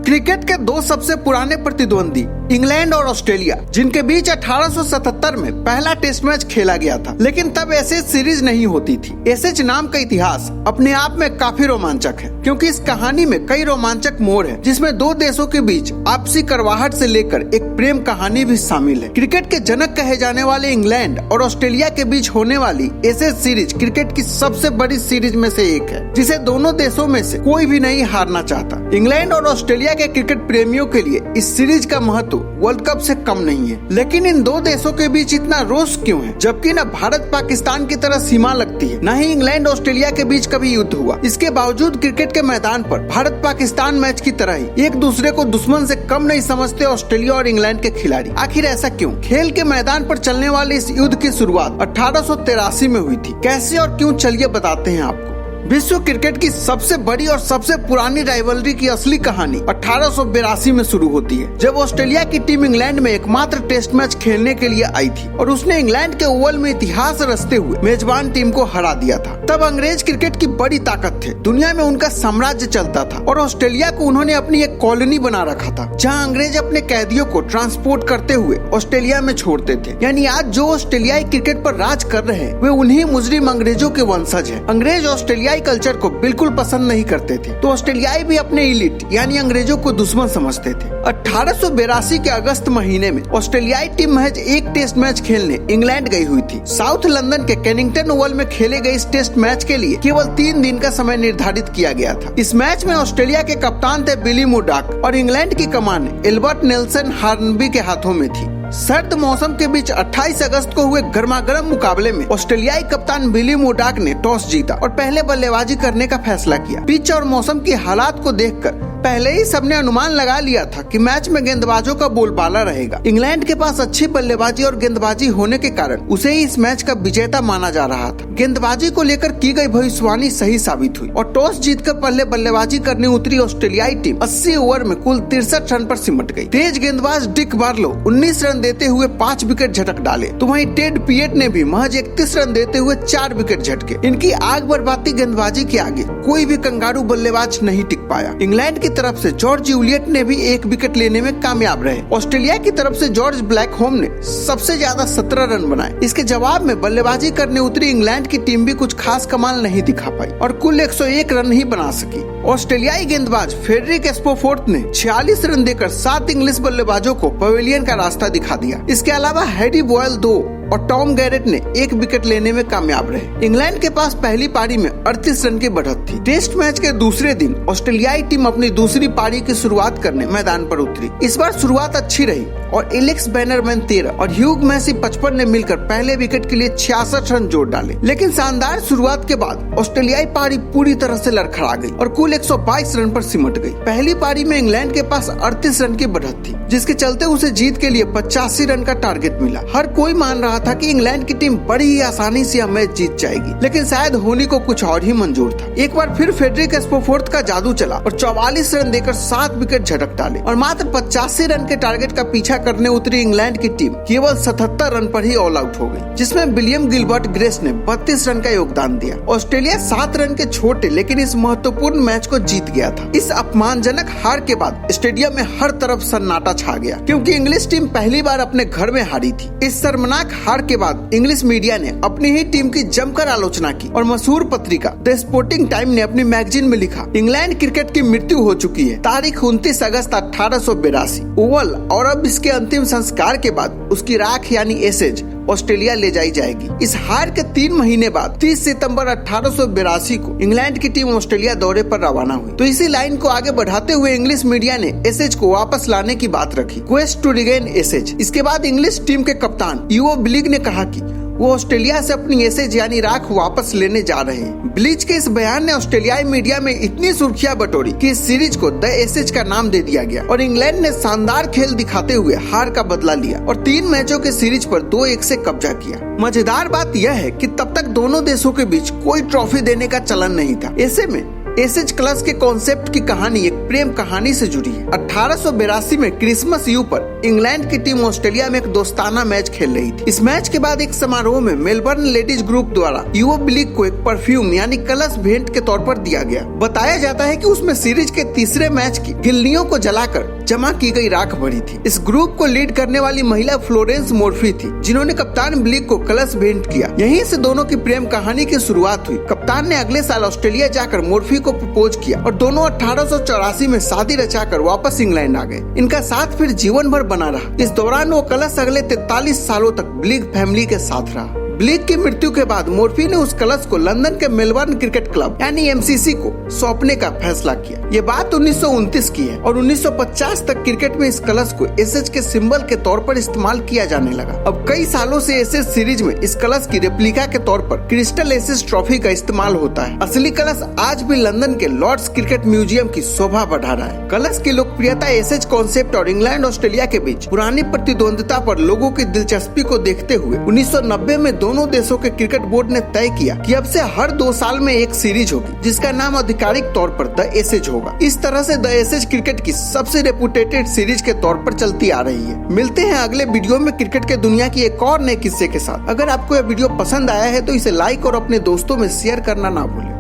Cricket के दो सबसे पुराने प्रतिद्वंदी इंग्लैंड और ऑस्ट्रेलिया, जिनके बीच 1877 में पहला टेस्ट मैच खेला गया था, लेकिन तब एसेज सीरीज नहीं होती थी। एसेज नाम का इतिहास अपने आप में काफी रोमांचक है, क्योंकि इस कहानी में कई रोमांचक मोड़ है, जिसमें दो देशों के बीच आपसी करवाहट से लेकर एक प्रेम कहानी भी शामिल है। क्रिकेट के जनक कहे जाने वाले इंग्लैंड और ऑस्ट्रेलिया के बीच होने वाली एसेज सीरीज क्रिकेट की सबसे बड़ी सीरीज में से एक है, जिसे दोनों देशों में से कोई भी नहीं हारना चाहता। इंग्लैंड और ऑस्ट्रेलिया के क्रिकेट प्रेमियों के लिए इस सीरीज का महत्व वर्ल्ड कप से कम नहीं है। लेकिन इन दो देशों के बीच इतना रोष क्यों है, जबकि न भारत पाकिस्तान की तरह सीमा लगती है, न ही इंग्लैंड ऑस्ट्रेलिया के बीच कभी युद्ध हुआ। इसके बावजूद क्रिकेट के मैदान पर भारत पाकिस्तान मैच की तरह ही एक दूसरे को दुश्मन से कम नहीं समझते ऑस्ट्रेलिया और इंग्लैंड के खिलाड़ी। आखिर ऐसा क्यों? खेल के मैदान पर चलने वाले इस युद्ध की शुरुआत 1883 में हुई थी। कैसे और क्यों, चलिए बताते हैं आपको। विश्व क्रिकेट की सबसे बड़ी और सबसे पुरानी राइवलरी की असली कहानी 1882 में शुरू होती है, जब ऑस्ट्रेलिया की टीम इंग्लैंड में एकमात्र टेस्ट मैच खेलने के लिए आई थी और उसने इंग्लैंड के ओवल में इतिहास रचते हुए मेजबान टीम को हरा दिया था। तब अंग्रेज क्रिकेट की बड़ी ताकत थे, दुनिया में उनका साम्राज्य चलता था और ऑस्ट्रेलिया को उन्होंने अपनी एक कॉलोनी बना रखा था, जहाँ अंग्रेज अपने कैदियों को ट्रांसपोर्ट करते हुए ऑस्ट्रेलिया में छोड़ते थे। यानी आज जो ऑस्ट्रेलियाई क्रिकेट पर राज कर रहे हैं, वे उन्हीं मुजरिम अंग्रेजों के वंशज हैं। अंग्रेज ऑस्ट्रेलिया कल्चर को बिल्कुल पसंद नहीं करते थे, तो ऑस्ट्रेलियाई भी अपने इलीट यानी अंग्रेजों को दुश्मन समझते थे। 1882 के अगस्त महीने में ऑस्ट्रेलियाई टीम महज एक टेस्ट मैच खेलने इंग्लैंड गई हुई थी। साउथ लंदन के केनिंगटन ओवल में खेले गए इस टेस्ट मैच के लिए केवल 3 दिन का समय निर्धारित किया गया था। इस मैच में ऑस्ट्रेलिया के कप्तान थे बिली मुरडॉक और इंग्लैंड की कमान एल्बर्ट नेल्सन हार्नबी के हाथों में थी। सर्द मौसम के बीच 28 अगस्त को हुए गर्मागर्म मुकाबले में ऑस्ट्रेलियाई कप्तान बिली मुरडॉक ने टॉस जीता और पहले बल्लेबाजी करने का फैसला किया। पिच और मौसम की हालात को देखकर पहले ही सबने अनुमान लगा लिया था कि मैच में गेंदबाजों का बोलबाला रहेगा। इंग्लैंड के पास अच्छी बल्लेबाजी और गेंदबाजी होने के कारण उसे ही इस मैच का विजेता माना जा रहा था। गेंदबाजी को लेकर की गई भविष्यवाणी सही साबित हुई और टॉस जीतकर पहले बल्लेबाजी करने उतरी ऑस्ट्रेलियाई टीम 80 ओवर में कुल 63 रन पर सिमट गई। तेज गेंदबाज डिक बार्लो 19 रन देते हुए 5 विकेट झटक डाले, तो वहीं टेड पिएट ने भी महज 31 रन देते हुए 4 विकेट झटके। इनकी आग बरबाती गेंदबाजी के आगे कोई भी कंगारू बल्लेबाज नहीं टिक पाया। इंग्लैंड की तरफ से जॉर्ज जूलियट ने भी 1 विकेट लेने में कामयाब रहे। ऑस्ट्रेलिया की तरफ से जॉर्ज ब्लैकहोम ने सबसे ज्यादा 17 रन बनाए। इसके जवाब में बल्लेबाजी करने उतरी इंग्लैंड की टीम भी कुछ खास कमाल नहीं दिखा पाई और कुल 101 रन ही बना सकी। ऑस्ट्रेलियाई गेंदबाज फ्रेडरिक स्पोफोर्थ ने 46 रन देकर 7 इंग्लिश बल्लेबाजों को पवेलियन का रास्ता दिखा दिया। इसके अलावा हैरी बॉयल 2 और टॉम गैरेट ने 1 विकेट लेने में कामयाब रहे। इंग्लैंड के पास पहली पारी में 38 रन की बढ़त थी। टेस्ट मैच के दूसरे दिन ऑस्ट्रेलियाई टीम अपनी दूसरी पारी की शुरुआत करने मैदान पर उतरी। इस बार शुरुआत अच्छी रही और एलेक्स बैनरमैन 13 और ह्यूग मैसी 55 ने मिलकर पहले विकेट के लिए 66 रन जोड़ डाले। लेकिन शानदार शुरुआत के बाद ऑस्ट्रेलियाई पारी पूरी तरह से लड़खड़ा गई और कुल 122 रन पर सिमट गई। पहली पारी में इंग्लैंड के पास 38 रन की बढ़त थी, जिसके चलते उसे जीत के लिए 85 रन का टारगेट मिला। हर कोई मान रहा था कि इंग्लैंड की टीम बड़ी ही आसानी से यह मैच जीत जाएगी, लेकिन शायद होने को कुछ और ही मंजूर था। एक बार फिर फ्रेडरिक स्पोफोर्थ का जादू चला और 44 रन देकर 7 विकेट झटक डाले और मात्र 85 रन के टारगेट का पीछा करने उतरी इंग्लैंड की टीम केवल 77 रन पर ही ऑल आउट हो गई, जिसमें विलियम गिलबर्ट ग्रेस ने 32 रन का योगदान दिया। ऑस्ट्रेलिया 7 रन के छोटे लेकिन इस महत्वपूर्ण मैच को जीत गया था। इस अपमानजनक हार के बाद स्टेडियम में हर तरफ सन्नाटा छा गया, क्योंकि इंग्लिश टीम पहली बार अपने घर में हारी थी। इस शर्मनाक हार के बाद इंग्लिश मीडिया ने अपनी ही टीम की जमकर आलोचना की और मशहूर पत्रिका द स्पोर्टिंग टाइम ने अपनी मैगजीन में लिखा, इंग्लैंड क्रिकेट की मृत्यु हो चुकी है। तारीख 29 अगस्त 1882 ओवल और अब इसके अंतिम संस्कार के बाद उसकी राख यानी एसेज ऑस्ट्रेलिया ले जाई जाएगी। इस हार के 3 महीने बाद 30 सितंबर 1882 को इंग्लैंड की टीम ऑस्ट्रेलिया दौरे पर रवाना हुई। तो इसी लाइन को आगे बढ़ाते हुए इंग्लिश मीडिया ने एसेज को वापस लाने की बात रखी, क्वेस्ट टू रिगेन एसेज। इसके बाद इंग्लिश टीम के कप्तान ईओ ब्लिग ने कहा कि वो ऑस्ट्रेलिया से अपनी एसेज यानी राख वापस लेने जा रहे हैं। ब्लिच के इस बयान ने ऑस्ट्रेलियाई मीडिया में इतनी सुर्खियां बटोरी कि इस सीरीज को द एसेज का नाम दे दिया गया और इंग्लैंड ने शानदार खेल दिखाते हुए हार का बदला लिया और 3 मैचों के सीरीज पर 2-1 से कब्जा किया। मजेदार बात यह है कि तब तक दोनों देशों के बीच कोई ट्रॉफी देने का चलन नहीं था। ऐसे में एसेज कलश के कॉन्सेप्ट की कहानी एक प्रेम कहानी से जुड़ी है। 1882 में क्रिसमस ईव पर इंग्लैंड की टीम ऑस्ट्रेलिया में एक दोस्ताना मैच खेल रही थी। इस मैच के बाद एक समारोह में मेलबर्न लेडीज ग्रुप द्वारा यूओ ब्लिक को एक परफ्यूम यानी कलश भेंट के तौर पर दिया गया। बताया जाता है कि उसमें सीरीज के तीसरे मैच की गिल्लियों को जलाकर जमा की गई राख भरी थी। इस ग्रुप को लीड करने वाली महिला फ्लोरेंस मोर्फी थी, जिन्होंने कप्तान ब्लिक को कलश भेंट किया। यहीं से दोनों की प्रेम कहानी की शुरुआत हुई। कप्तान ने अगले साल ऑस्ट्रेलिया जाकर मोर्फी को प्रपोज किया और दोनों 1884 में शादी रचाकर वापस इंग्लैंड आ गए। इनका साथ फिर जीवन भर बना रहा। इस दौरान वो कलश अगले 43 सालों तक ब्लिक फैमिली के साथ रहा। ब्लिक की मृत्यु के बाद मोर्फी ने उस कलश को लंदन के मेलबर्न क्रिकेट क्लब यानी एमसीसी को सौंपने का फैसला किया। ये बात 1929 की है और 1950 तक क्रिकेट में इस कलश को एसेज के सिंबल के तौर पर इस्तेमाल किया जाने लगा। अब कई सालों से एसेज सीरीज में इस कलश की रेप्लिका के तौर पर क्रिस्टल एसेज ट्रॉफी का इस्तेमाल होता है। असली कलश आज भी लंदन के लॉर्ड्स क्रिकेट म्यूजियम की शोभा बढ़ा रहा है। कलश की लोकप्रियता एसेज कॉन्सेप्ट और इंग्लैंड ऑस्ट्रेलिया के बीच पुरानी प्रतिद्वंदिता पर लोगों की दिलचस्पी को देखते हुए 1990 में दोनों देशों के क्रिकेट बोर्ड ने तय किया कि अब से हर 2 साल में एक सीरीज होगी, जिसका नाम आधिकारिक तौर पर द एसेज होगा। इस तरह से द एसेज क्रिकेट की सबसे रेपुटेटेड सीरीज के तौर पर चलती आ रही है। मिलते हैं अगले वीडियो में क्रिकेट के दुनिया की एक और नए किस्से के साथ। अगर आपको यह वीडियो पसंद आया है तो इसे लाइक और अपने दोस्तों में शेयर करना ना भूलें।